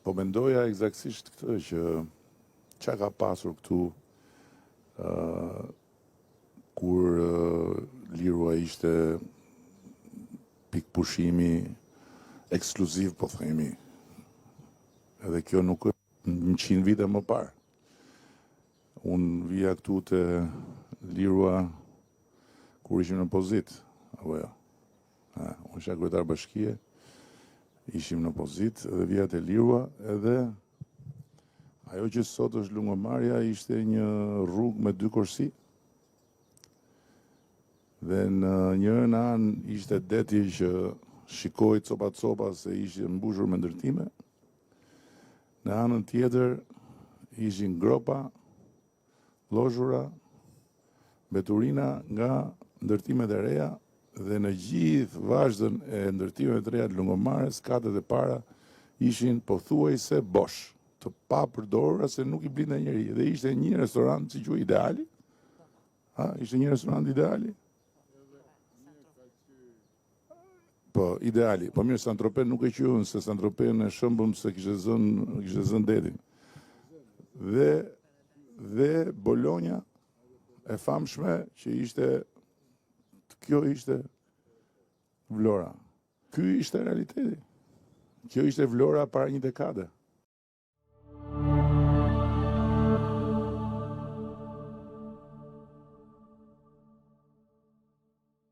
Po mendoja eksaktësisht këtë që çka ka pasur këtu kur Lirua ishte pikpushimi ekskluziv, po themi. Edhe kjo nuk është 100 vite më parë. Unë vija këtu të Lirua kur ishim në pozit, apo jo. Unë isha kryetar bashkie, ishim në pozit dhe vija të Lirua edhe ajo që sot është Lungomarja ishte një rrugë me 2 korsi. Dhe në njërën anë ishte deti që shikoj copa se ishte mbushur me ndërtime. Në anën tjetër ishin gropa, llozhura, mbeturina nga ndërtimet e reja dhe në gjithë vazhdën e ndërtimeve të reja të Lungomarës, katët e para ishin pothuajse bosh, të papërdorura se nuk i blinte njeri. Dhe ishte një restorant, si quhet, Ideali. Ishte një restorant Ideali. Po, Ideali. Po mirë, Saint-Tropez nuk e quhen, se Saint-Tropez në shëmbëm se kishte zënë detin. Dhe Bologna e famshme që ishte, kjo ishte Vlora. Ky ishte realiteti. Kjo ishte Vlora para një dekade.